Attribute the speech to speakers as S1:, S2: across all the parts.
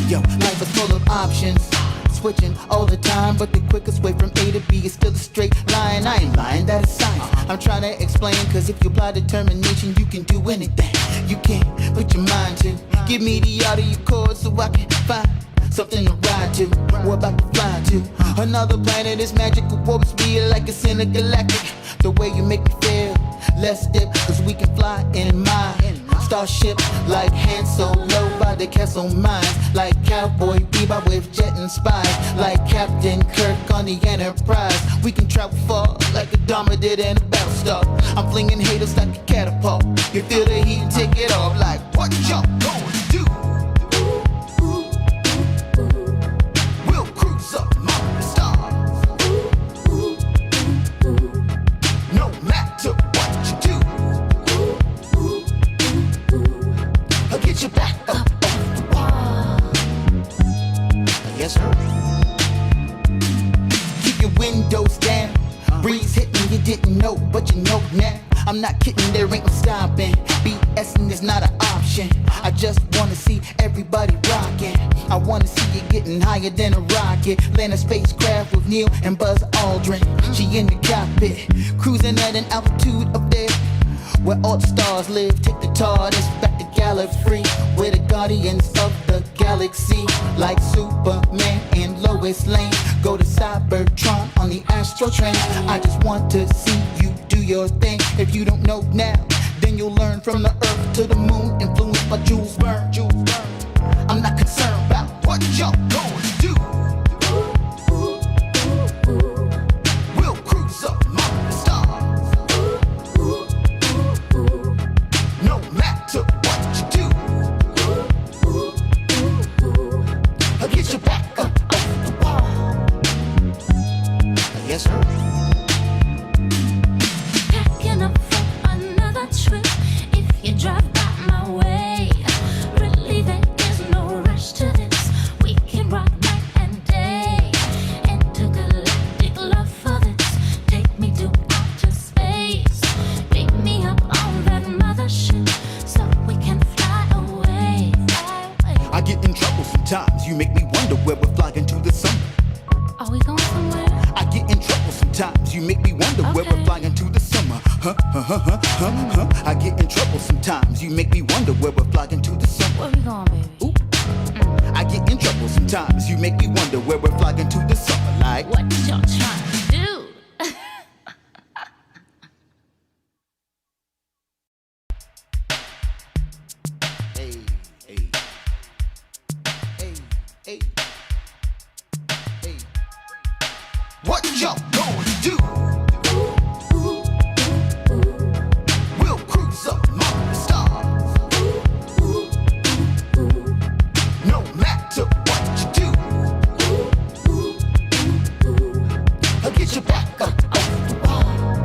S1: Yo, life is full of options, switching all the time, but the quickest way from A to B is still a straight line. I ain't lying, that is science. I'm trying to explain, cause if you apply determination, you can do anything you can put your mind to. Give me the audio chord so I can find something to ride to. We're about to fly to another planet. Is magical, warps me like it's intergalactic. The way you make me feel, let's dip, cause we can fly in my starship like Han Solo by the Castle Mines, like Cowboy Bebop with jet and spies, like Captain Kirk on the Enterprise. We can travel far like Adama did in a Battlestar. I'm flinging haters like a catapult. You feel the heat and take it off like what y'all gonna do? We'll cruise up among the stars. No matter what you do, I'll get you back up off the wall. Yes, sir. Keep your windows down. Breeze hitting, you didn't know, but you know now. I'm not kidding, there ain't no stopping. BSing is not an option. I just wanna see everybody rocking. I wanna see you getting higher than a rocket. Land a spacecraft with Neil and Buzz Aldrin. She in the cockpit, cruising at an altitude up there where all the stars live. Take the TARDIS back to Gallifrey, we're the guardians of the galaxy. Like Superman and Lois Lane, go to Cybertron on the Astro train. I just want to see you do your thing. If you don't know now, then you'll learn. From the earth to the moon, influenced by Jules Verne. I'm not concerned about what y'all gonna do. We'll cruise up among the stars. No matter what you do, I'll get you back up off the wall. Yes, sir.
S2: Packing up for another trip. If you drive by my way, really there is no rush to this. We can rock night and day. Intergalactic love for this. Take me to outer space. Pick me up on that mothership so we can fly away, fly away.
S1: I get in trouble sometimes. You make me wonder where we're flying to the summer.
S2: Are we going somewhere?
S1: I get in trouble sometimes. You make me wonder where we're
S2: Okay.
S1: flying to the summer. I get in trouble sometimes. You make me wonder where we're flying to the summer.
S2: Where we going, baby?
S1: Ooh. I get in trouble sometimes. You make me wonder where we're flying to the summer. Like
S2: What y'all trying to do?
S1: hey, hey, hey, hey, hey. What y'all gonna do? We'll cruise up among the stars. No matter what you do, I'll get you back up off the wall.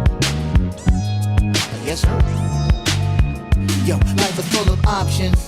S1: Yes, sir. Yo, life is full of options,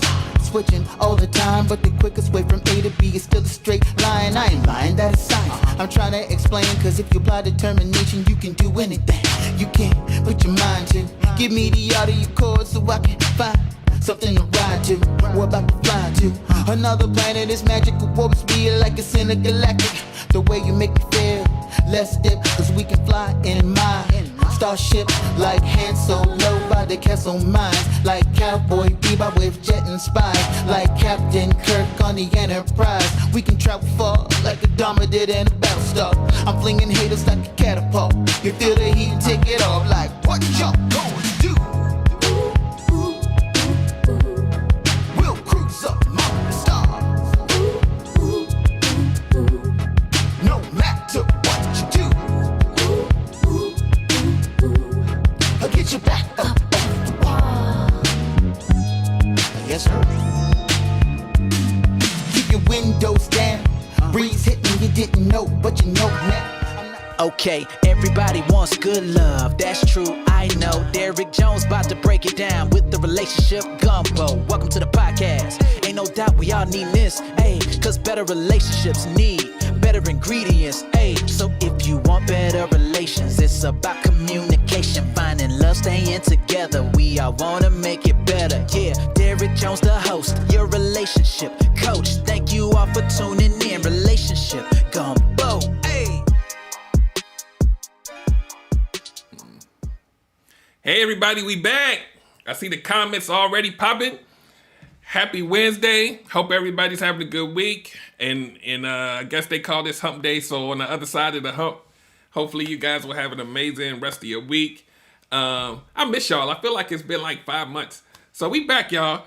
S1: switching all the time, but the quickest way from A to B is still a straight line. I ain't lying, that is science. I'm trying to explain, cause if you apply determination, you can do anything you can put your mind to. Give me the audio chord so I can find something to ride to. We're about to fly to another planet. Is magical, warps me like it's intergalactic. The way you make me feel, let's dip, cause we can fly in my starship like Han Solo by the Castle Mines, like Cowboy Bebop with jet and spies, like Captain Kirk on the Enterprise. We can travel far like Adama did in a Battlestar. I'm flinging haters like a catapult. You feel the heat and take it off like what y'all gonna do? We'll cruise up among the stars. No matter what you do, I'll get you back up off the wall. Yes, sir. Keep your windows down. Breeze hitting, you didn't know, but you know now.
S3: Okay, everybody wants good love, that's true, I know. Derrick Jones about to break it down with the relationship gumbo. Welcome to the podcast. Ain't no doubt we all need this, ayy. Cause better relationships need better ingredients, ayy. So if you want better relations, it's about communication. Finding love, staying together. We all wanna make it better, yeah. Derrick Jones, the host, your relationship coach. Thank you y'all for tuning in. Relationship Gumbo. Hey.
S4: Hey everybody, we back. I see the comments already popping. Happy Wednesday. Hope everybody's having a good week. And I guess they call this hump day. So on the other side of the hump, hopefully you guys will have an amazing rest of your week. I miss y'all. I feel like it's been like 5 months. So we back, y'all.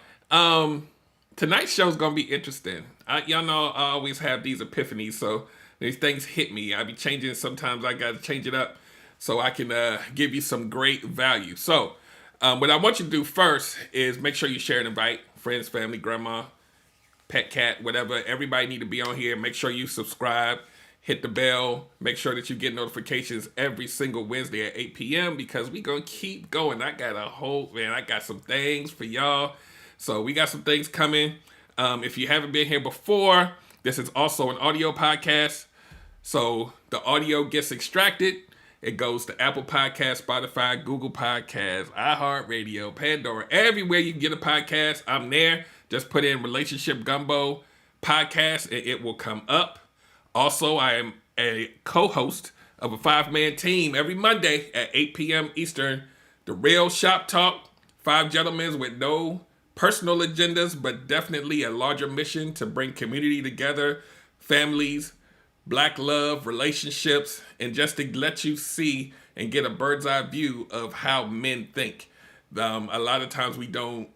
S4: Tonight's show's gonna be interesting. Y'all know I always have these epiphanies, so these things hit me. I be changing. Sometimes I gotta change it up so I can give you some great value. So what I want you to do first is make sure you share and invite friends, family, grandma, pet, cat, whatever. Everybody need to be on here. Make sure you subscribe, hit the bell, make sure that you get notifications every single Wednesday at 8 p.m. because we gonna keep going. I got some things for y'all. So we got some things coming. If you haven't been here before, this is also an audio podcast. So the audio gets extracted. It goes to Apple Podcasts, Spotify, Google Podcasts, iHeartRadio, Pandora, everywhere you can get a podcast. I'm there. Just put in Relationship Gumbo Podcast and it will come up. Also, I am a co-host of a 5-man team every Monday at 8 p.m. Eastern. The Real Shop Talk. 5 gentlemen with no personal agendas, but definitely a larger mission to bring community together, families, Black love, relationships, and just to let you see and get a bird's eye view of how men think. A lot of times we don't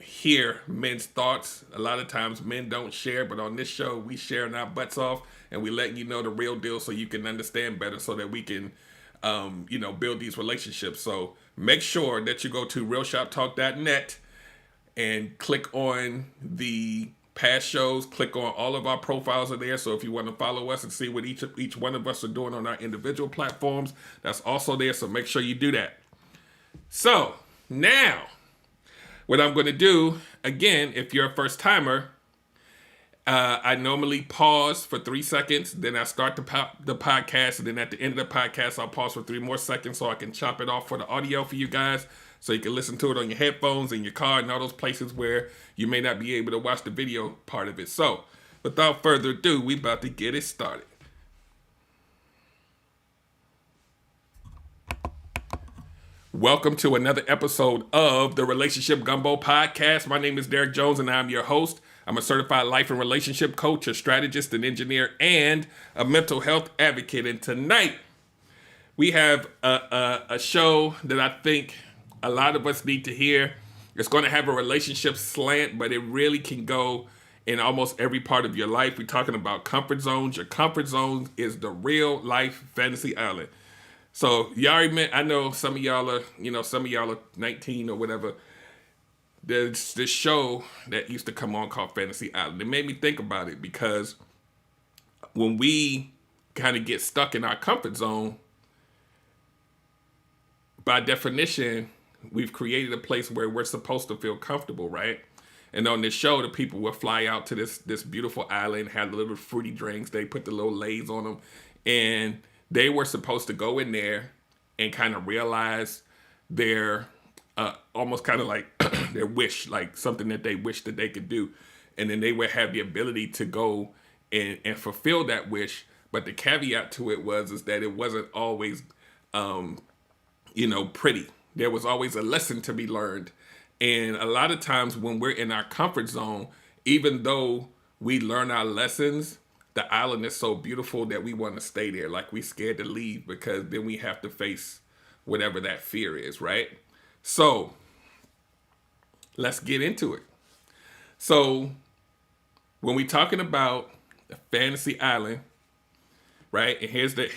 S4: hear men's thoughts. A lot of times men don't share, but on this show we sharing our butts off and we letting you know the real deal so you can understand better, so that we can build these relationships. So make sure that you go to realshoptalk.net and click on the past shows. Click on all of our profiles are there. So if you want to follow us and see what each one of us are doing on our individual platforms, that's also there. So make sure you do that. So now what I'm going to do, again, if you're a first timer, I normally pause for 3 seconds. Then I start the podcast. And then at the end of the podcast, I'll pause for 3 more seconds so I can chop it off for the audio for you guys. So you can listen to it on your headphones, in your car, and all those places where you may not be able to watch the video part of it. So without further ado, we about to get it started. Welcome to another episode of the Relationship Gumbo Podcast. My name is Derek Jones and I'm your host. I'm a certified life and relationship coach, a strategist, an engineer, and a mental health advocate. And tonight we have a show that I think a lot of us need to hear. It's going to have a relationship slant, but it really can go in almost every part of your life. We're talking about comfort zones. Your comfort zone is the real life fantasy island. So y'all remember, I know some of y'all are 19 or whatever. There's this show that used to come on called Fantasy Island. It made me think about it because when we kind of get stuck in our comfort zone, by definition, we've created a place where we're supposed to feel comfortable, right? And on this show, the people will fly out to this beautiful island, have the little fruity drinks. They put the little lays on them. And they were supposed to go in there and kind of realize their, almost kind of like their wish, like something that they wish that they could do. And then they would have the ability to go and fulfill that wish. But the caveat to it is that it wasn't always, pretty. There was always a lesson to be learned. And a lot of times when we're in our comfort zone, even though we learn our lessons, the island is so beautiful that we want to stay there. Like we scared to leave because then we have to face whatever that fear is, right? So let's get into it. So when we're talking about the fantasy island, right? And here's the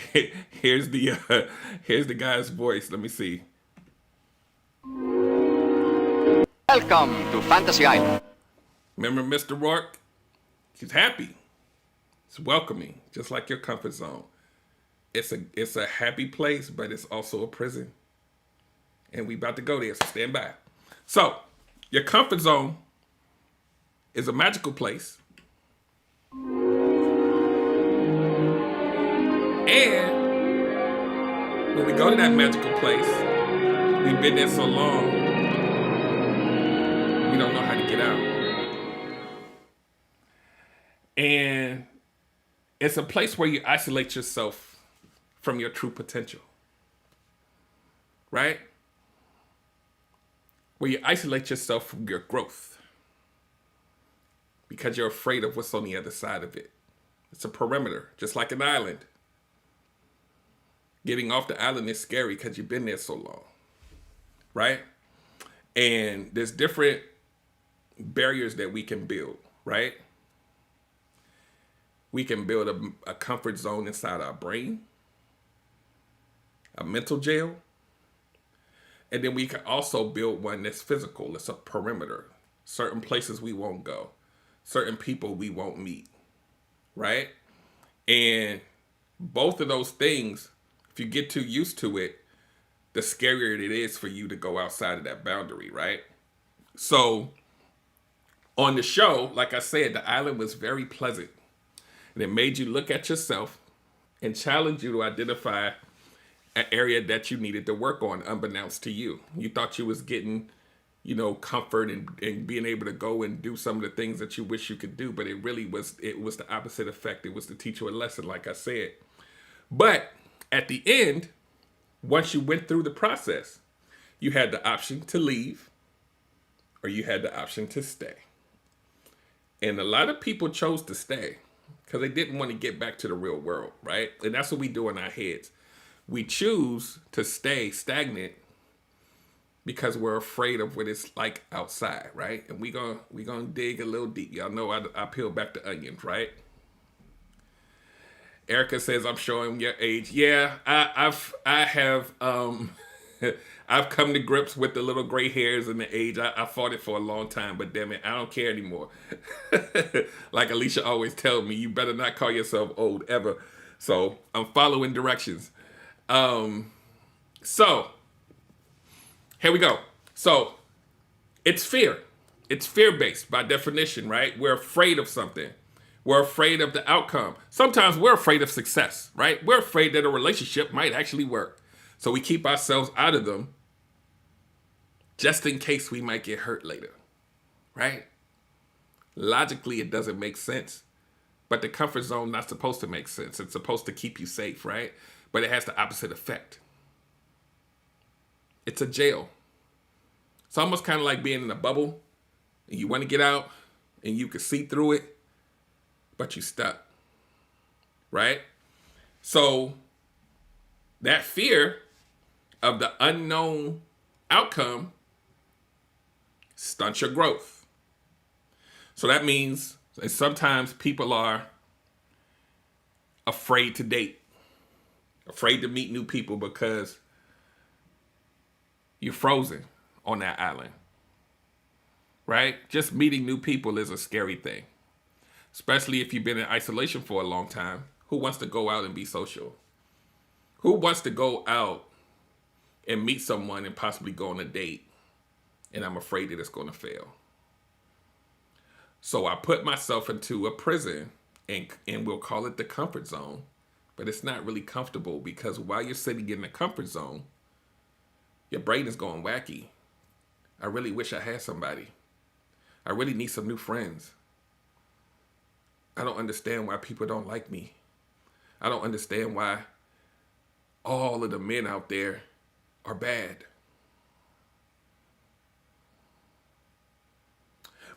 S4: guy's voice. Let me see.
S5: Welcome to Fantasy Island.
S4: Remember Mr. Rourke? He's happy. It's welcoming, just like your comfort zone. It's a happy place, but it's also a prison. And we about to go there, so stand by. So, your comfort zone is a magical place. And when we go to that magical place, we've been there so long, we don't know how to get out. And it's a place where you isolate yourself from your true potential. Right? Where you isolate yourself from your growth. Because you're afraid of what's on the other side of it. It's a perimeter, just like an island. Getting off the island is scary because you've been there so long. Right? And there's different barriers that we can build, right? We can build a comfort zone inside our brain, a mental jail, and then we can also build one that's physical. It's a perimeter. Certain places we won't go, certain people we won't meet, right? And both of those things, if you get too used to it, the scarier it is for you to go outside of that boundary, right? So on the show, like I said, the island was very pleasant. And it made you look at yourself and challenge you to identify an area that you needed to work on, unbeknownst to you. You thought you was getting, comfort and being able to go and do some of the things that you wish you could do, but it was the opposite effect. It was to teach you a lesson, like I said. But at the end, once you went through the process, you had the option to leave or you had the option to stay. And a lot of people chose to stay because they didn't want to get back to the real world, right? And that's what we do in our heads. We choose to stay stagnant because we're afraid of what it's like outside, right? And we gonna dig a little deep. Y'all know I peel back the onions, right? Erica says I'm showing your age. Yeah, I have I've come to grips with the little gray hairs and the age. I fought it for a long time, but damn it, I don't care anymore. Like Alicia always tells me, you better not call yourself old ever. So I'm following directions. So here we go. So it's fear. It's fear-based by definition, right? We're afraid of something. We're afraid of the outcome. Sometimes we're afraid of success, right? We're afraid that a relationship might actually work. So we keep ourselves out of them just in case we might get hurt later, right? Logically, it doesn't make sense. But the comfort zone not supposed to make sense. It's supposed to keep you safe, right? But it has the opposite effect. It's a jail. It's almost kind of like being in a bubble and you want to get out and you can see through it, but you're stuck, right? So that fear of the unknown outcome stunts your growth. So that means that sometimes people are afraid to date, afraid to meet new people because you're frozen on that island, right? Just meeting new people is a scary thing, especially if you've been in isolation for a long time. Who wants to go out and be social? Who wants to go out and meet someone and possibly go on a date? And I'm afraid that it's going to fail. So I put myself into a prison and we'll call it the comfort zone. But it's not really comfortable because while you're sitting in the comfort zone, your brain is going wacky. I really wish I had somebody. I really need some new friends. I don't understand why people don't like me. I don't understand why all of the men out there are bad.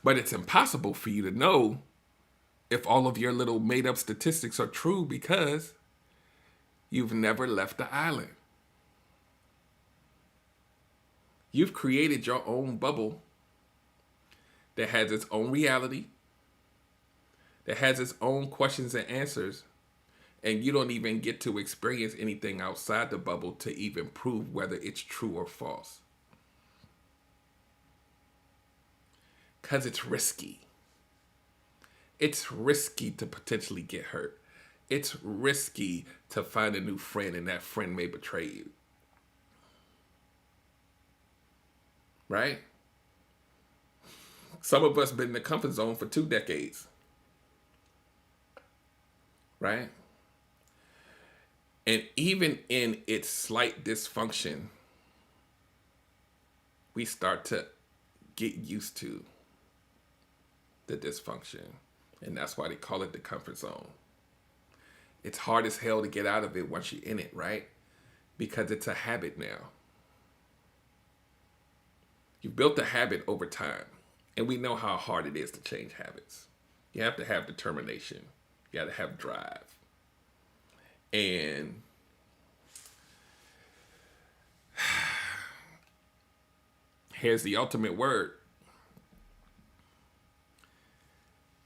S4: But it's impossible for you to know if all of your little made-up statistics are true because you've never left the island. You've created your own bubble that has its own reality, that has its own questions and answers, and you don't even get to experience anything outside the bubble to even prove whether it's true or false. Because it's risky. It's risky to potentially get hurt. It's risky to find a new friend and that friend may betray you. Right? Some of us been in the comfort zone for 2 decades. Right? And even in its slight dysfunction, we start to get used to the dysfunction. And that's why they call it the comfort zone. It's hard as hell to get out of it once you're in it, right? Because it's a habit now. You've built a habit over time. And we know how hard it is to change habits. You have to have determination. You got to have drive. And here's the ultimate word.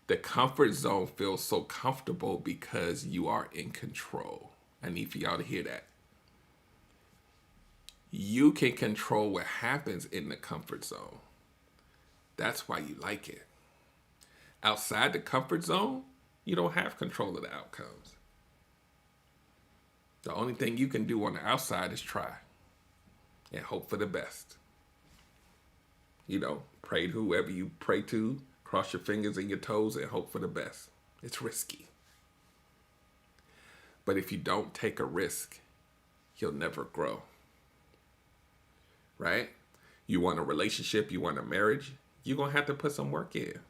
S4: The comfort zone feels so comfortable because you are in control. I need for y'all to hear that. You can control what happens in the comfort zone. That's why you like it. Outside the comfort zone, you don't have control of the outcomes. The only thing you can do on the outside is try and hope for the best. You know, pray to whoever you pray to, cross your fingers and your toes and hope for the best. It's risky. But if you don't take a risk, you'll never grow. Right? You want a relationship, you want a marriage, you're going to have to put some work in.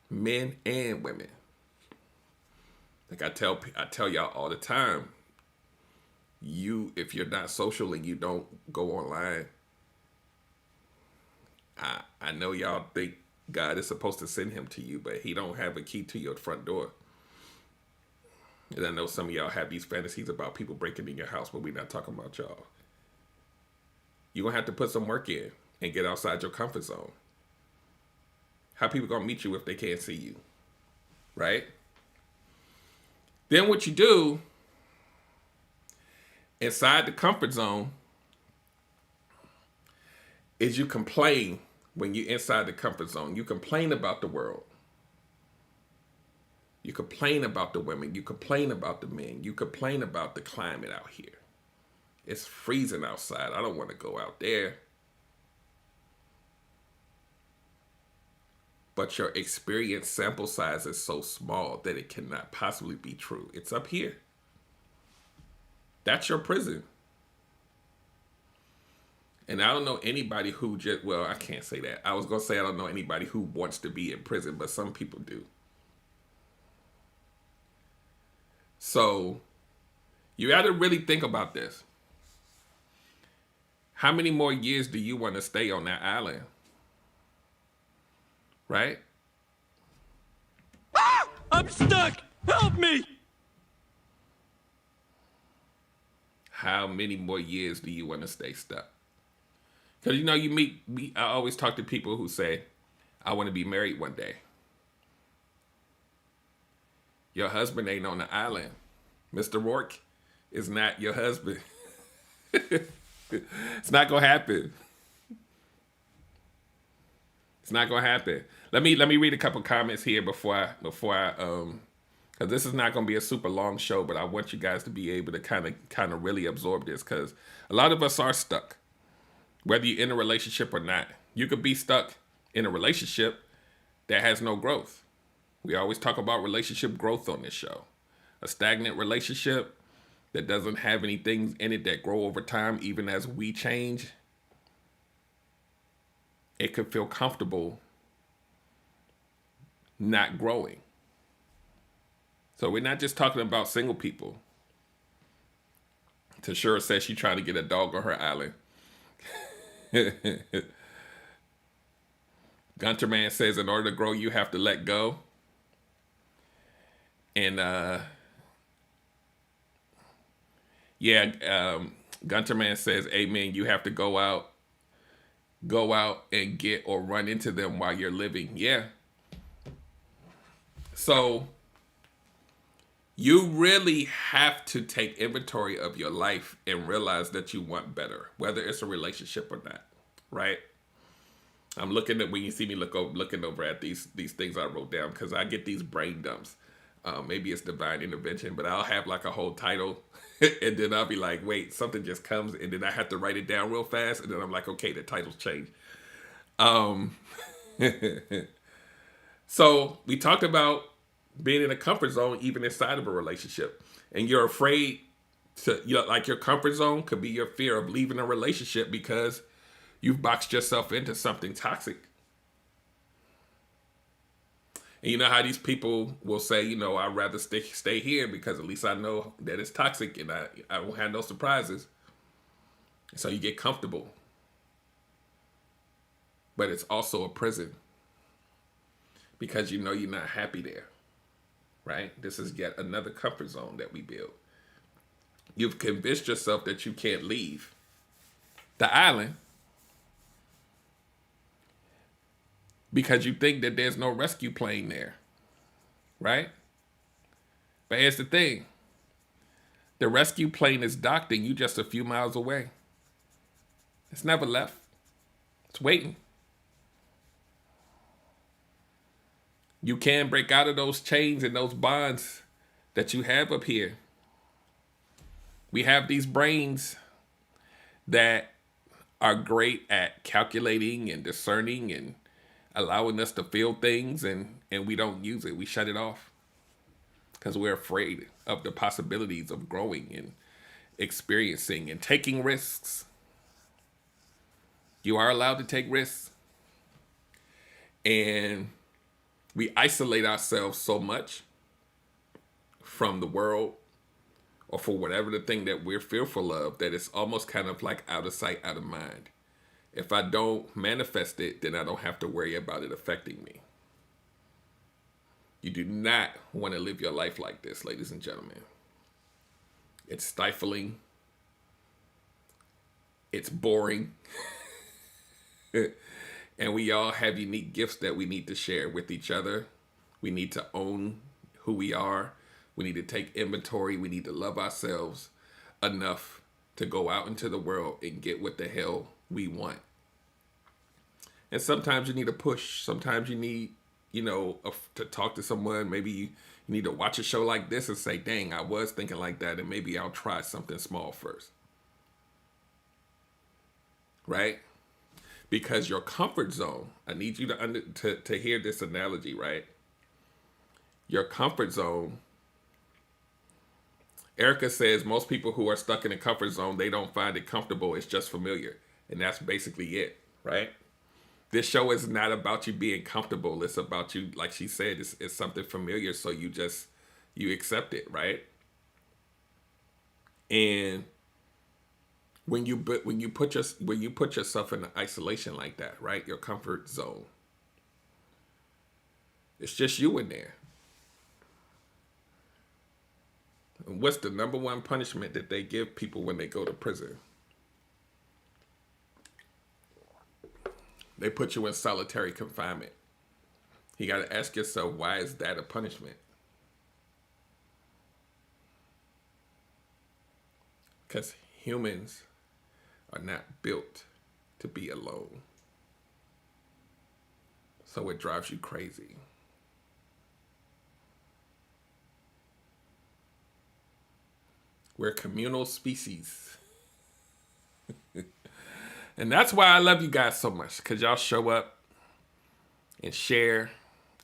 S4: Men and women. Like I tell y'all all the time, if you're not social and you don't go online, I know y'all think God is supposed to send him to you, but he don't have a key to your front door. And I know some of y'all have these fantasies about people breaking in your house, but we're not talking about y'all. You're going to have to put some work in and get outside your comfort zone. How people going to meet you if they can't see you? Right? Then what you do inside the comfort zone is you complain when you're inside the comfort zone. You complain about the world. You complain about the women. You complain about the men. You complain about the climate out here. It's freezing outside. I don't want to go out there. But your experience sample size is so small that it cannot possibly be true. It's up here. That's your prison. And I don't know anybody who I can't say that. I was going to say I don't know anybody who wants to be in prison, but some people do. So you got to really think about this. How many more years do you want to stay on that island? Right?
S6: I'm stuck! Help me!
S4: How many more years do you want to stay stuck? Because, you meet, I always talk to people who say, I want to be married one day. Your husband ain't on the island. Mr. Rourke is not your husband. It's not going to happen. It's not going to happen. Let me read a couple comments here before I because this is not going to be a super long show, but I want you guys to be able to kind of really absorb this, because a lot of us are stuck, whether you're in a relationship or not. You could be stuck in a relationship that has no growth. We always talk about relationship growth on this show. A stagnant relationship that doesn't have any things in it that grow over time, even as we change, it could feel comfortable not growing. So we're not just talking about single people. Tashura says she's trying to get a dog on her island. Gunter Man says in order to grow, you have to let go. And Gunter Man says, amen, you have to go out and get or run into them while you're living. Yeah. So you really have to take inventory of your life and realize that you want better, whether it's a relationship or not, right? I'm looking at, when you see me looking over at these things I wrote down, because I get these brain dumps. Maybe it's divine intervention, but I'll have like a whole title and then I'll be like, wait, something just comes, and then I have to write it down real fast, and then I'm like, okay, the title's changed. So we talked about being in a comfort zone even inside of a relationship, and you're afraid to, like, your comfort zone could be your fear of leaving a relationship because you've boxed yourself into something toxic. And you know how these people will say, you know, I'd rather stay here because at least I know that it's toxic and I won't have no surprises. So you get comfortable. But it's also a prison because you know you're not happy there, right? This is yet another comfort zone that we build. You've convinced yourself that you can't leave the island because you think that there's no rescue plane there, right? But here's the thing. The rescue plane is docked and you just a few miles away. It's never left. It's waiting. You can break out of those chains and those bonds that you have up here. We have these brains that are great at calculating and discerning and allowing us to feel things, and we don't use it. We shut it off because we're afraid of the possibilities of growing and experiencing and taking risks. You are allowed to take risks. And we isolate ourselves so much from the world or for whatever the thing that we're fearful of that it's almost kind of like out of sight, out of mind. If I don't manifest it, then I don't have to worry about it affecting me. You do not want to live your life like this, ladies and gentlemen. It's stifling. It's boring. And we all have unique gifts that we need to share with each other. We need to own who we are. We need to take inventory. We need to love ourselves enough to go out into the world and get what the hell we want. And sometimes you need a push. Sometimes you need, to talk to someone. Maybe you need to watch a show like this and say, dang, I was thinking like that, and maybe I'll try something small first. Right? Because your comfort zone, I need you to hear this analogy, right? Your comfort zone, Erica says most people who are stuck in a comfort zone, they don't find it comfortable. It's just familiar. And that's basically it, right? This show is not about you being comfortable. It's about you, like she said, it's something familiar. So you accept it, right? And when you put yourself in isolation like that, right? Your comfort zone. It's just you in there. And what's the number one punishment that they give people when they go to prison? They put you in solitary confinement. You got to ask yourself, why is that a punishment? Because humans are not built to be alone. So it drives you crazy. We're a communal species. And that's why I love you guys so much, because y'all show up and share,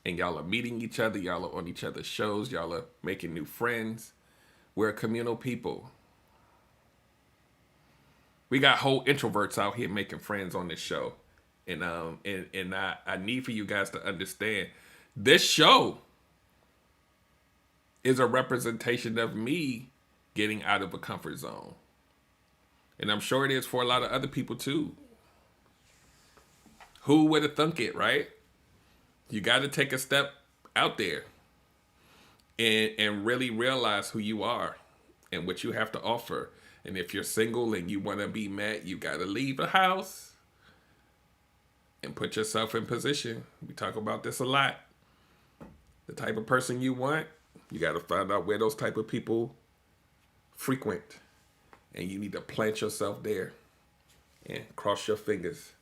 S4: and y'all are meeting each other. Y'all are on each other's shows. Y'all are making new friends. We're a communal people. We got whole introverts out here making friends on this show. And I need for you guys to understand, this show is a representation of me getting out of a comfort zone. And I'm sure it is for a lot of other people too. Who would have thunk it, right? You got to take a step out there and really realize who you are and what you have to offer. And if you're single and you want to be met, you got to leave the house and put yourself in position. We talk about this a lot. The type of person you want, you got to find out where those type of people frequent. And you need to plant yourself there and cross your fingers.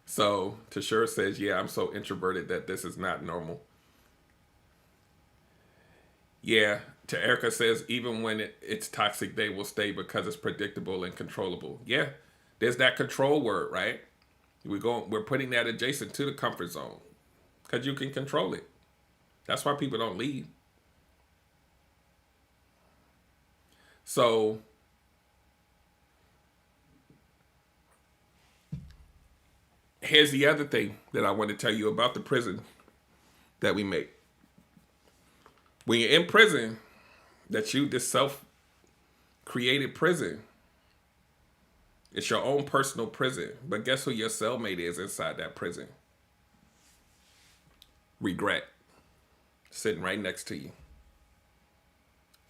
S4: So Tashura says, yeah, I'm so introverted that this is not normal. Yeah, to Erica says, even when it's toxic, they will stay because it's predictable and controllable. Yeah, there's that control word, right? We're putting that adjacent to the comfort zone because you can control it. That's why people don't leave. So Here's the other thing that I want to tell you about the prison that we make. When you're in prison, that you, this self-created prison, it's your own personal prison. But guess who your cellmate is inside that prison? Regret. Sitting right next to you.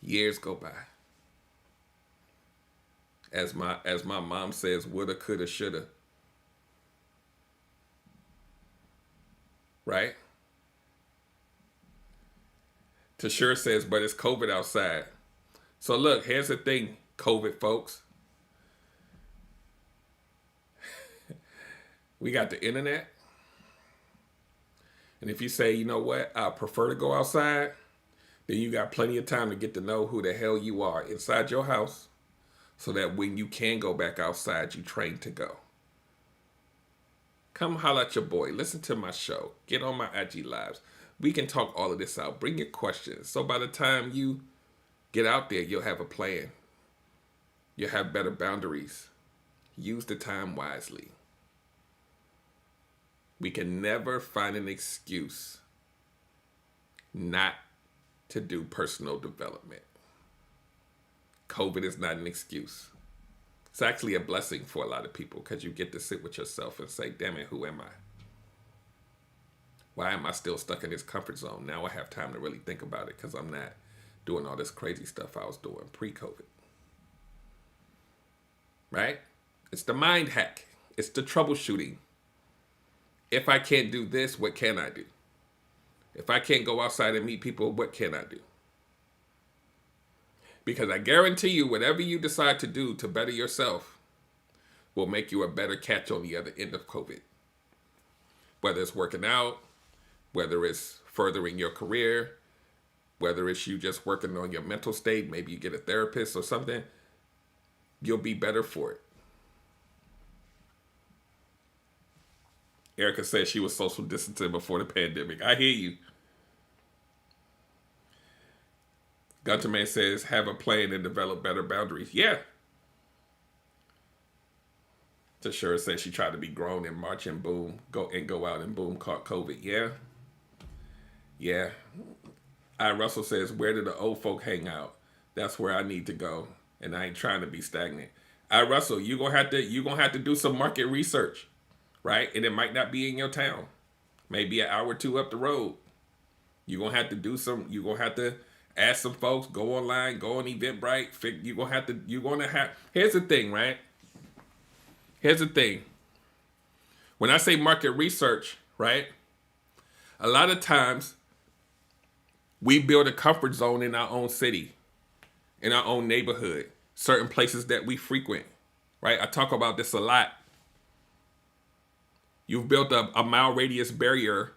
S4: Years go by. As my mom says, woulda, coulda, shoulda. Right? Tashura says, but it's COVID outside. So look, here's the thing, COVID folks. We got the internet. And if you say, you know what, I prefer to go outside, then you got plenty of time to get to know who the hell you are inside your house, so that when you can go back outside, you train to go. Come holler at your boy. Listen to my show. Get on my IG Lives. We can talk all of this out. Bring your questions. So by the time you get out there, you'll have a plan. You'll have better boundaries. Use the time wisely. We can never find an excuse not to do personal development. COVID is not an excuse. It's actually a blessing for a lot of people because you get to sit with yourself and say, damn it, who am I? Why am I still stuck in this comfort zone? Now I have time to really think about it because I'm not doing all this crazy stuff I was doing pre-COVID. Right? It's the mind hack. It's the troubleshooting. If I can't do this, what can I do? If I can't go outside and meet people, what can I do? Because I guarantee you, whatever you decide to do to better yourself will make you a better catch on the other end of COVID. Whether it's working out, whether it's furthering your career, whether it's you just working on your mental state, maybe you get a therapist or something, you'll be better for it. Erica said she was social distancing before the pandemic. I hear you. Gunter Man says, have a plan and develop better boundaries. Yeah. Tashura says she tried to be grown and march and boom, go out and boom, caught COVID. Yeah. Yeah. Russell says, where do the old folk hang out? That's where I need to go. And I ain't trying to be stagnant. Russell, you're gonna have to do some market research, right? And it might not be in your town. Maybe an hour or two up the road. You're gonna have to ask some folks, go online, go on Eventbrite. Here's the thing, right? Here's the thing. When I say market research, right? A lot of times we build a comfort zone in our own city, in our own neighborhood, certain places that we frequent, right? I talk about this a lot. You've built a mile radius barrier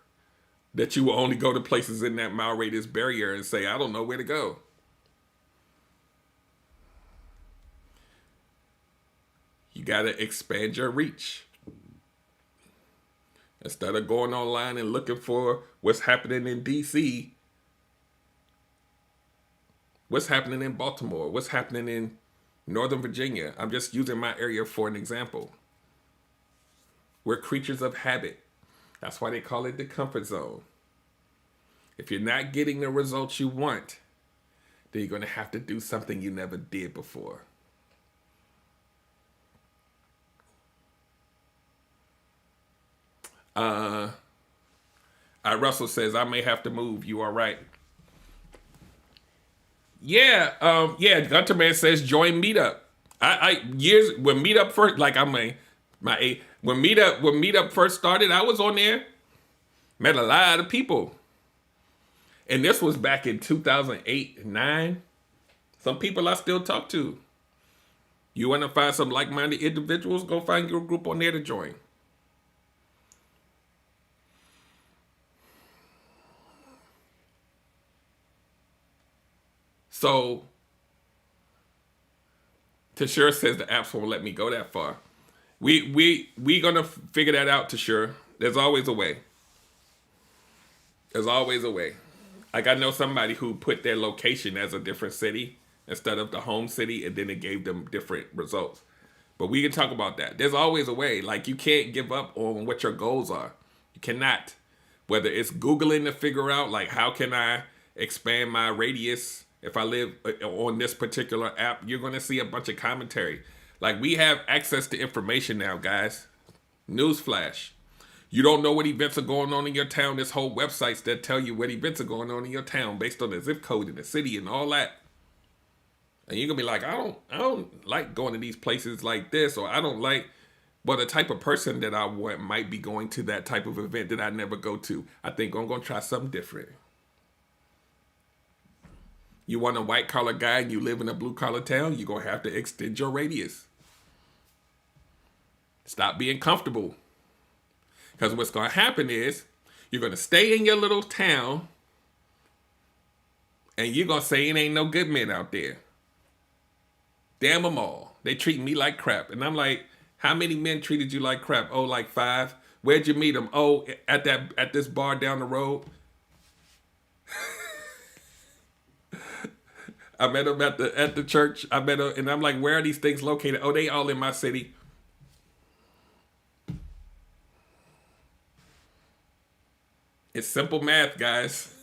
S4: that you will only go to places in that mile radius barrier and say, I don't know where to go. You got to expand your reach. Instead of going online and looking for what's happening in DC, what's happening in Baltimore, what's happening in Northern Virginia. I'm just using my area for an example. We're creatures of habit. That's why they call it the comfort zone. If you're not getting the results you want, then you're going to have to do something you never did before. Russell says, I may have to move. You are right. Yeah, Gunter Man says join Meetup. When Meetup first, when Meetup first started, I was on there, met a lot of people, and this was back in 2008 and 2009. Some people I still talk to. You want to find some like-minded individuals? Go find your group on there to join. So, Tashura says the apps won't let me go that far. We gonna figure that out, Tashura. There's always a way. There's always a way. Like I know somebody who put their location as a different city instead of the home city, and then it gave them different results. But we can talk about that. There's always a way. Like, you can't give up on what your goals are. You cannot. Whether it's Googling to figure out, like, how can I expand my radius if I live on this particular app, you're going to see a bunch of commentary. Like, we have access to information now, guys. Newsflash. You don't know what events are going on in your town. There's whole websites that tell you what events are going on in your town based on the zip code and the city and all that. And you're gonna be like, I don't like going to these places like this, or I don't like, well, the type of person that I want might be going to that type of event that I never go to. I think I'm gonna try something different. You want a white collar guy and you live in a blue collar town, you're gonna have to extend your radius. Stop being comfortable. Because what's gonna happen is you're gonna stay in your little town and you're gonna say it ain't no good men out there. Damn them all. They treat me like crap. And I'm like, how many men treated you like crap? Oh, like 5. Where'd you meet them? Oh, at this bar down the road. I met them at the church. I met them, and I'm like, where are these things located? Oh, they all in my city. It's simple math, guys.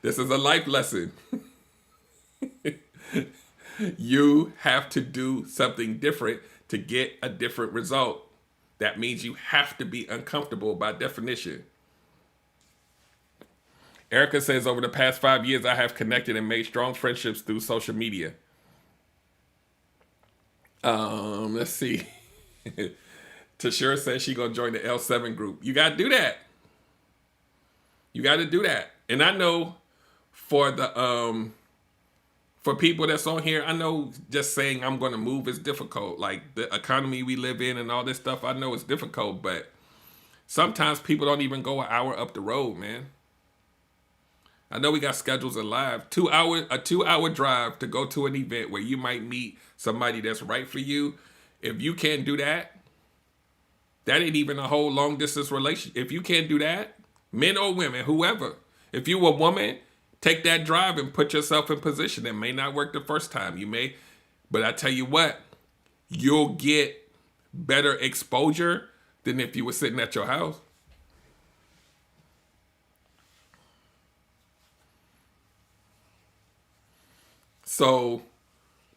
S4: This is a life lesson. You have to do something different to get a different result. That means you have to be uncomfortable by definition. Erica says, over the past 5 years, I have connected and made strong friendships through social media. Let's see. Tashira says she gonna join the L7 group. You gotta do that. You gotta do that. And I know for the for people that's on here, I know just saying I'm gonna move is difficult. Like the economy we live in and all this stuff, I know it's difficult, but sometimes people don't even go an hour up the road, man. I know we got schedules alive. A 2-hour drive to go to an event where you might meet somebody that's right for you. If you can't do that, that ain't even a whole long distance relationship. If you can't do that, men or women, whoever, if you a woman, take that drive and put yourself in position. It may not work the first time. You may, but I tell you what, you'll get better exposure than if you were sitting at your house. So,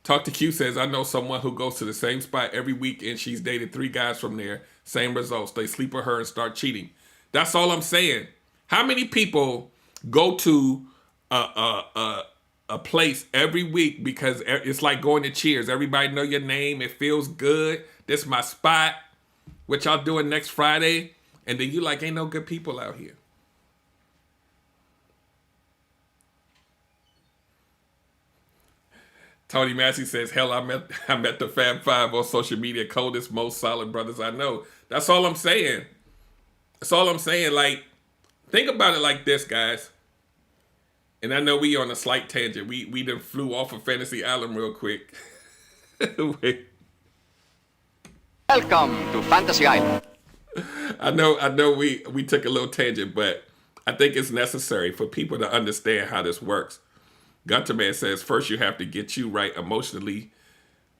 S4: Talk to Q says, I know someone who goes to the same spot every week and she's dated 3 guys from there. Same results. They sleep with her and start cheating. That's all I'm saying. How many people go to a place every week because it's like going to Cheers? Everybody know your name. It feels good. This is my spot. What y'all doing next Friday? And then you like, ain't no good people out here. Tony Massey says, hell, I met the Fab Five on social media, coldest, most solid brothers I know. That's all I'm saying. That's all I'm saying. Like, think about it like this, guys. And I know we on a slight tangent. We done flew off of Fantasy Island real quick. Wait.
S5: Welcome to Fantasy Island.
S4: I know we took a little tangent, but I think it's necessary for people to understand how this works. Gunter Man says, first you have to get you right emotionally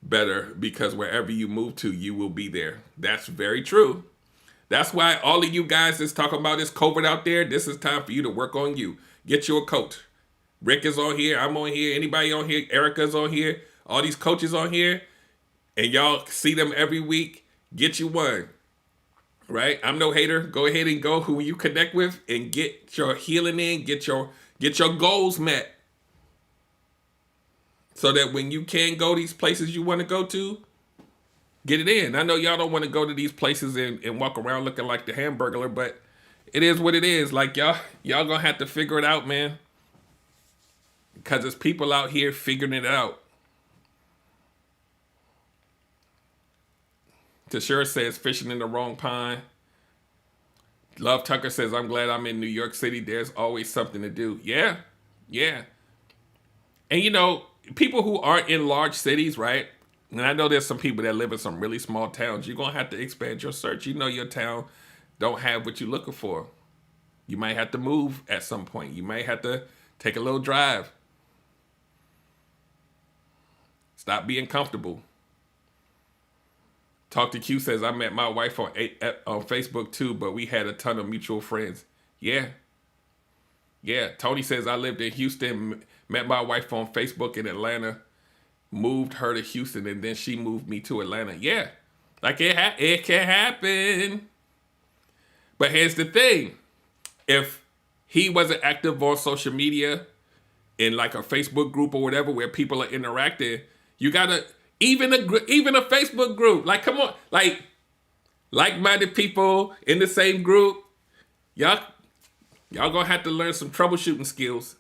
S4: better, because wherever you move to, you will be there. That's very true. That's why all of you guys that's talking about this COVID out there, this is time for you to work on you. Get you a coach. Rick is on here. I'm on here. Anybody on here? Erica's on here. All these coaches on here. And y'all see them every week. Get you one. Right? I'm no hater. Go ahead and go who you connect with and get your healing in. Get your goals met. So that when you can go these places you want to go to, get it in. I know y'all don't want to go to these places and walk around looking like the Hamburglar, but it is what it is. Like, y'all gonna have to figure it out, man. Because there's people out here figuring it out. Tashira says, fishing in the wrong pond. Love Tucker says, I'm glad I'm in New York City. There's always something to do. Yeah. And you know, people who aren't in large cities, right? And I know there's some people that live in some really small towns. You're going to have to expand your search. You know your town don't have what you're looking for. You might have to move at some point. You might have to take a little drive. Stop being comfortable. Talk to Q says, I met my wife on Facebook too, but we had a ton of mutual friends. Yeah. Yeah. Tony says, I lived in Houston, met my wife on Facebook in Atlanta, moved her to Houston, and then she moved me to Atlanta. Yeah. Like it can happen. But here's the thing. If he wasn't active on social media, in like a Facebook group or whatever where people are interacting, you gotta, even a Facebook group, like, come on, like, like-minded people in the same group, y'all gonna have to learn some troubleshooting skills.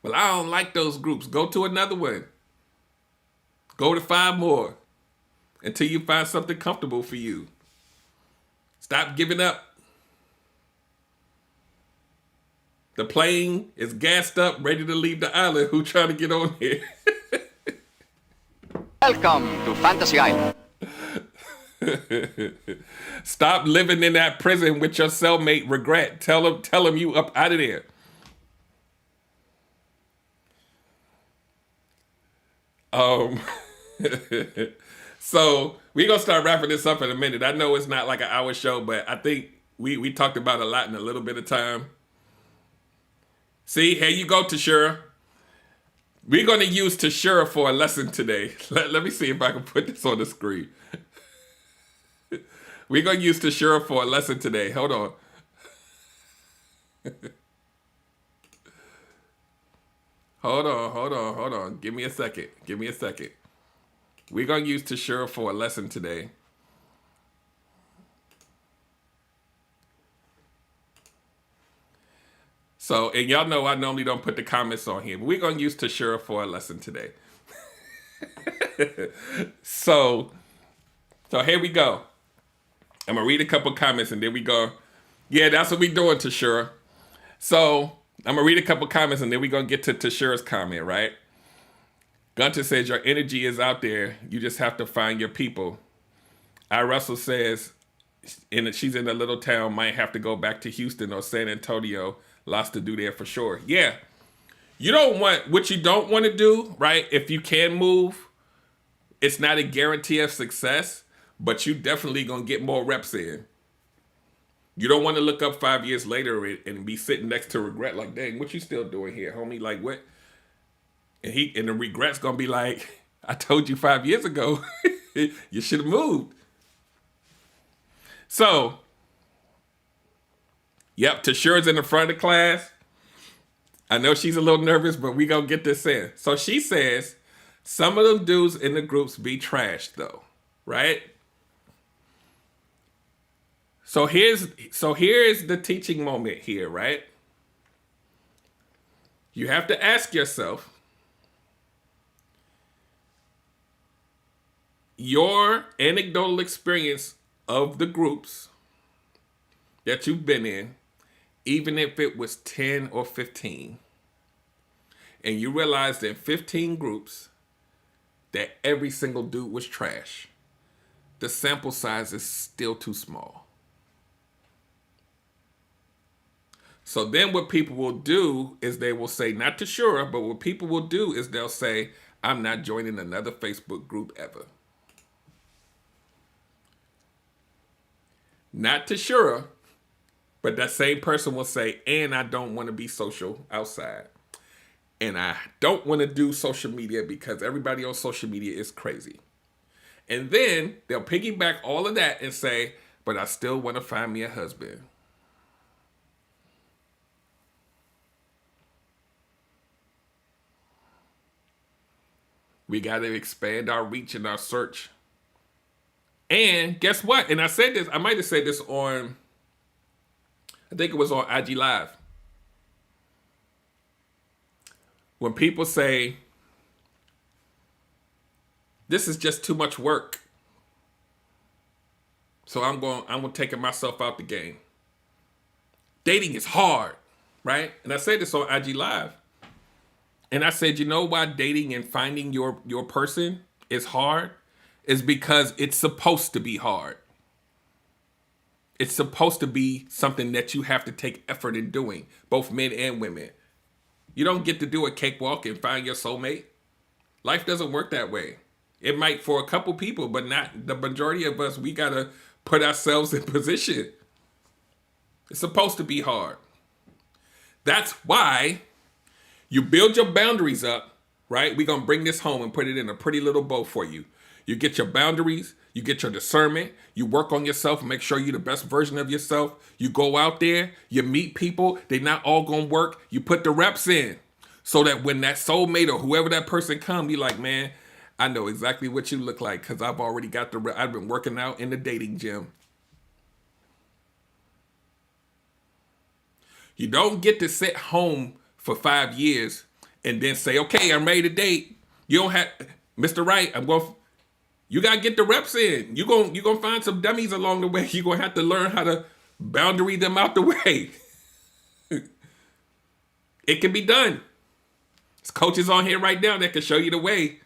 S4: Well, I don't like those groups. Go to another one. Go to 5 more until you find something comfortable for you. Stop giving up. The plane is gassed up, ready to leave the island. Who trying to get on here?
S5: Welcome to Fantasy Island.
S4: Stop living in that prison with your cellmate Regret. Tell him you up out of there. So we're gonna start wrapping this up in a minute. I know it's not like an hour show, but I think we talked about a lot in a little bit of time. See, here you go, Tashura. We're going to use Tashura for a lesson today. Let me see if I can put this on the screen. We're going to use Tashura for a lesson today. Hold on. Hold on. Give me a second. We're going to use Tashura for a lesson today. So, and y'all know I normally don't put the comments on here, but we're going to use Tashura for a lesson today. So here we go. I'm going to read a couple comments and then we go. Yeah, that's what we're doing, Tashura. So I'm going to read a couple comments and then we're going to get to Tashura's comment, right? Gunter says, your energy is out there. You just have to find your people. Russell says, she's in a little town, might have to go back to Houston or San Antonio. Lots to do there for sure. Yeah. What you don't want to do, right? If you can move, it's not a guarantee of success, but you definitely going to get more reps in. You don't want to look up 5 years later and be sitting next to Regret like, dang, what you still doing here, homie? Like, what? And the Regret's going to be like, I told you 5 years ago, you should have moved. So, yep, Tashura's in the front of the class. I know she's a little nervous, but we gonna get this in. So she says, some of them dudes in the groups be trashed though, right? So here's the teaching moment here, right? You have to ask yourself, your anecdotal experience of the groups that you've been in, even if it was 10 or 15, and you realized in 15 groups that every single dude was trash, the sample size is still too small. So then what people will do is they will say, not Tashura, but what people will do is they'll say, I'm not joining another Facebook group ever. Not Tashura, but that same person will say, and I don't want to be social outside. And I don't want to do social media because everybody on social media is crazy. And then they'll piggyback all of that and say, but I still want to find me a husband. We got to expand our reach and our search. And guess what? And I said this, I might have said this on, I think it was on IG Live. When people say, this is just too much work, so I'm taking myself out the game. Dating is hard, right? And I said this on IG Live. And I said, you know why dating and finding your person is hard? Is because it's supposed to be hard. It's supposed to be something that you have to take effort in doing, both men and women. You don't get to do a cakewalk and find your soulmate. Life doesn't work that way. It might for a couple people, but not the majority of us. We got to put ourselves in position. It's supposed to be hard. That's why you build your boundaries up, right? We're going to bring this home and put it in a pretty little bow for you. You get your boundaries, you get your discernment, you work on yourself, make sure you're the best version of yourself. You go out there, you meet people, they're not all going to work. You put the reps in so that when that soulmate or whoever that person come, you're like, man, I know exactly what you look like because I've already got I've been working out in the dating gym. You don't get to sit home for 5 years and then say, okay, I'm ready to date. You don't have, Mr. Right, you got to get the reps in. You're going to find some dummies along the way. You're going to have to learn how to boundary them out the way. It can be done. There's coaches on here right now that can show you the way.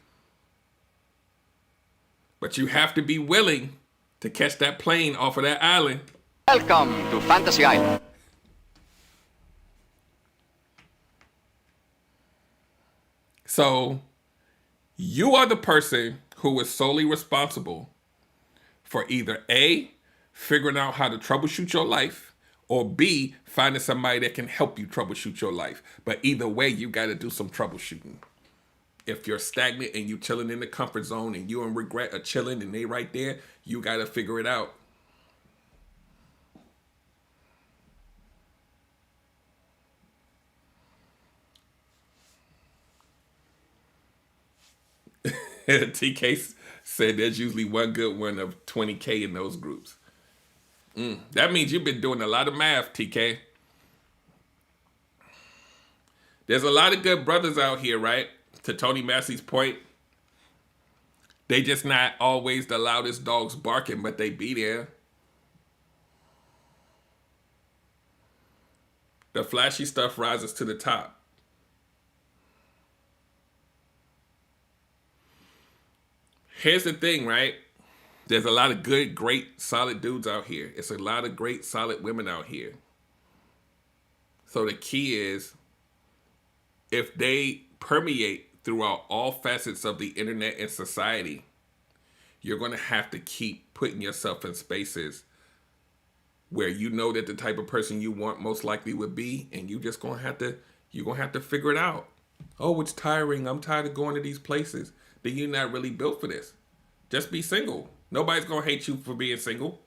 S4: But you have to be willing to catch that plane off of that island.
S5: Welcome to Fantasy Island.
S4: So, you are the person who is solely responsible for either A, figuring out how to troubleshoot your life, or B, finding somebody that can help you troubleshoot your life. But either way, you got to do some troubleshooting. If you're stagnant and you're chilling in the comfort zone and you in regret of chilling and they right there, you got to figure it out. TK said there's usually one good one of 20K in those groups. That means you've been doing a lot of math, TK. There's a lot of good brothers out here, right? To Tony Massey's point, they just not always the loudest dogs barking, but they be there. The flashy stuff rises to the top. Here's the thing, right? There's a lot of good, great, solid dudes out here. It's a lot of great, solid women out here. So the key is, if they permeate throughout all facets of the internet and society, you're going to have to keep putting yourself in spaces where you know that the type of person you want most likely would be, and you're going to have to figure it out. Oh, it's tiring. I'm tired of going to these places. Then you're not really built for this. Just be single. Nobody's going to hate you for being single.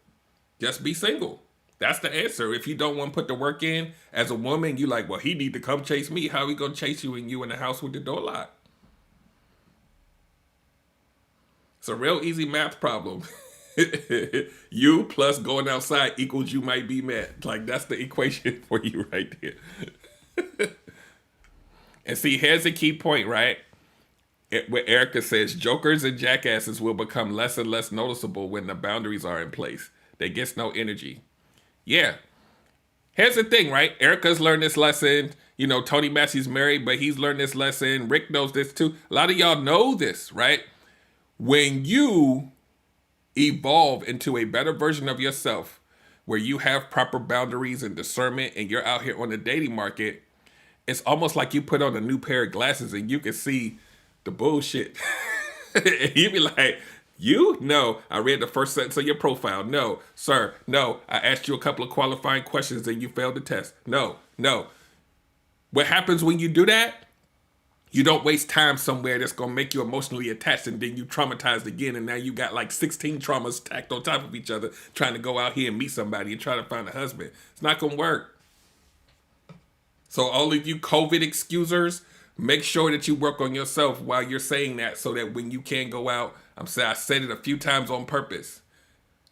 S4: Just be single. That's the answer. If you don't want to put the work in as a woman, you like, well, he need to come chase me. How he going to chase you and you in the house with the door locked? It's a real easy math problem. You plus going outside equals you might be met. Like, that's the equation for you right there. And see, here's the key point, right? Where Erica says, jokers and jackasses will become less and less noticeable when the boundaries are in place. They get no energy. Yeah. Here's the thing, right? Erica's learned this lesson. You know, Tony Massey's married, but he's learned this lesson. Rick knows this too. A lot of y'all know this, right? When you evolve into a better version of yourself, where you have proper boundaries and discernment, and you're out here on the dating market, it's almost like you put on a new pair of glasses and you can see the bullshit. You be like, you? No. I read the first sentence of your profile. No. Sir, no. I asked you a couple of qualifying questions and you failed the test. No. What happens when you do that? You don't waste time somewhere that's going to make you emotionally attached, and then you traumatized again, and now you got like 16 traumas stacked on top of each other trying to go out here and meet somebody and try to find a husband. It's not going to work. So all of you COVID excusers, make sure that you work on yourself while you're saying that, so that when you can go out, I said it a few times on purpose.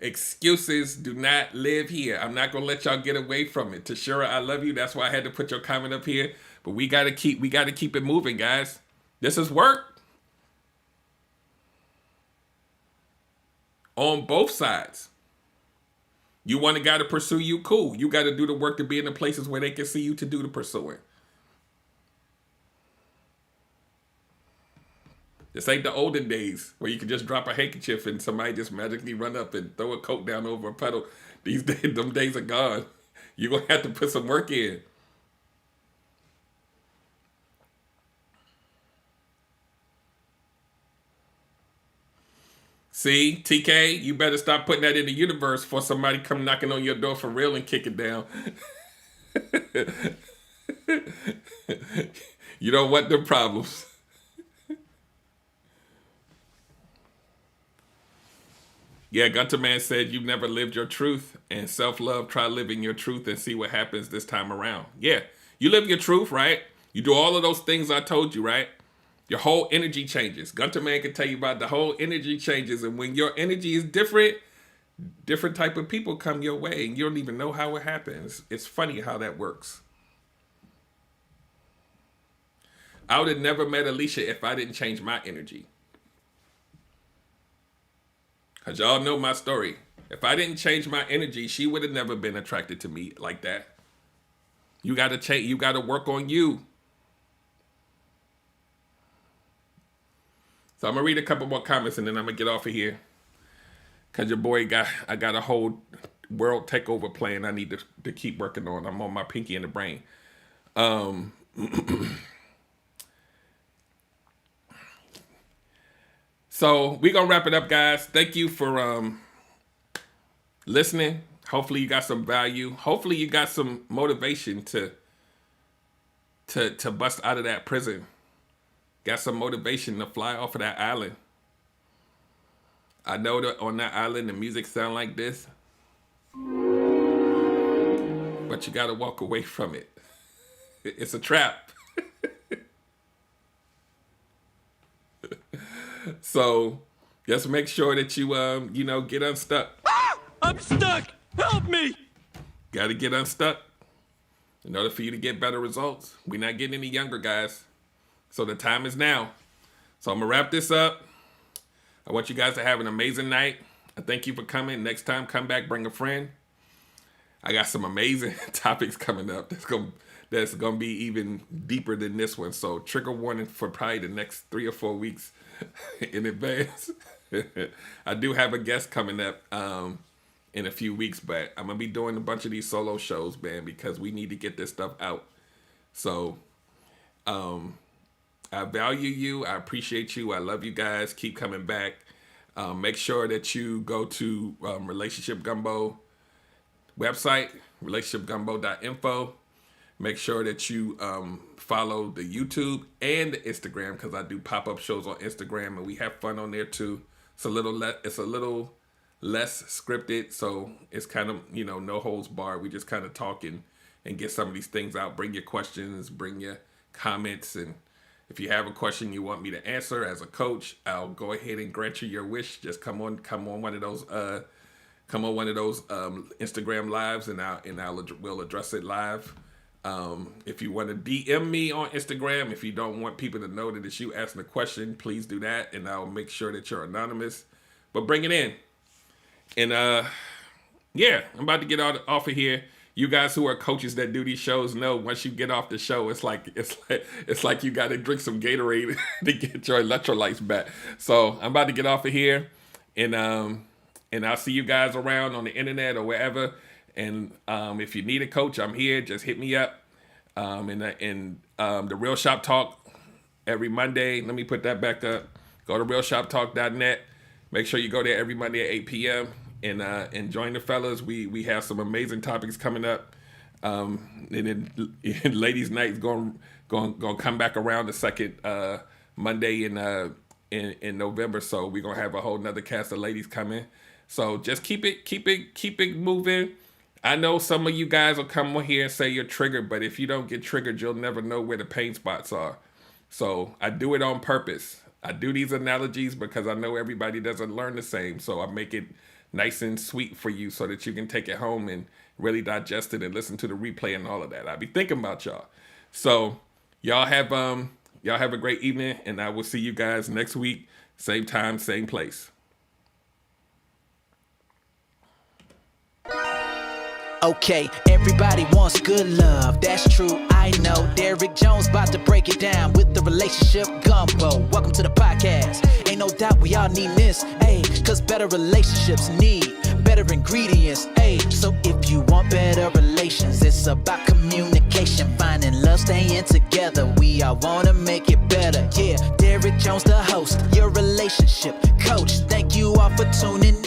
S4: Excuses do not live here. I'm not going to let y'all get away from it. Tashira, I love you. That's why I had to put your comment up here. But we got to keep it moving, guys. This is work. On both sides. You want a guy to pursue you? Cool. You got to do the work to be in the places where they can see you to do the pursuing. This ain't the olden days where you can just drop a handkerchief and somebody just magically run up and throw a coat down over a puddle. These days, them days are gone. You're going to have to put some work in. See, TK, you better stop putting that in the universe for somebody come knocking on your door for real and kick it down. You don't want them problems. Yeah, Gunter Man said you've never lived your truth, and self-love, try living your truth and see what happens this time around. Yeah, you live your truth, right? You do all of those things I told you, right? Your whole energy changes. Gunter Man can tell you about the whole energy changes, and when your energy is different type of people come your way, and you don't even know how it happens. It's funny how that works. I would have never met Alicia if I didn't change my energy. Because y'all know my story. If I didn't change my energy, she would have never been attracted to me like that. You got to change. You got to work on you. So I'm going to read a couple more comments and then I'm going to get off of here. Because your boy I got a whole world takeover plan I need to keep working on. I'm on my pinky in the brain. So we're going to wrap it up, guys. Thank you for listening. Hopefully you got some value. Hopefully you got some motivation to bust out of that prison. Got some motivation to fly off of that island. I know that on that island the music sound like this. But you got to walk away from it. It's a trap. So just make sure that you get unstuck.
S6: I'm stuck! Help me!
S4: Got to get unstuck in order for you to get better results. We're not getting any younger, guys. So the time is now. So I'm going to wrap this up. I want you guys to have an amazing night. I thank you for coming. Next time, come back, bring a friend. I got some amazing topics coming up that's going to be even deeper than this one. So trigger warning for probably the next 3 or 4 weeks in advance. I do have a guest coming up in a few weeks, but I'm going to be doing a bunch of these solo shows, man, because we need to get this stuff out. So I value you. I appreciate you. I love you guys. Keep coming back. Make sure that you go to Relationship Gumbo website, relationshipgumbo.info. Make sure that you follow the YouTube and the Instagram, because I do pop-up shows on Instagram and we have fun on there too. It's a little less scripted, so it's kind of, no holds barred. We just kind of talk and get some of these things out. Bring your questions, bring your comments, and if you have a question you want me to answer as a coach, I'll go ahead and grant you your wish. Just come on one of those Instagram lives, and we'll address it live. If you want to DM me on Instagram, if you don't want people to know that it's you asking a question, please do that, and I'll make sure that you're anonymous. But bring it in. And I'm about to get off of here. You guys who are coaches that do these shows know once you get off the show, it's like you got to drink some Gatorade to get your electrolytes back. So I'm about to get off of here, and I'll see you guys around on the internet or wherever. And if you need a coach, I'm here. Just hit me up. The Real Shop Talk every Monday. Let me put that back up. Go to realshoptalk.net. Make sure you go there every Monday at 8 p.m. and join the fellas. We have some amazing topics coming up. And then Ladies Night is going to come back around the second Monday in November. So we're gonna have a whole nother cast of ladies coming. So just keep it moving. I know some of you guys will come on here and say you're triggered, but if you don't get triggered, you'll never know where the pain spots are. So I do it on purpose. I do these analogies because I know everybody doesn't learn the same. So I make it nice and sweet for you so that you can take it home and really digest it and listen to the replay and all of that. I be thinking about y'all. So y'all have a great evening, and I will see you guys next week. Same time, same place.
S3: Okay, everybody wants good love, that's true, I know. Derrick Jones about to break it down with the Relationship Gumbo. Welcome to the podcast. Ain't no doubt we all need this, ayy, cause better relationships need better ingredients, ayy. So if you want better relations, it's about communication, finding love, staying together. We all wanna make it better, yeah. Derrick Jones the host, your relationship coach. Thank you all for for tuning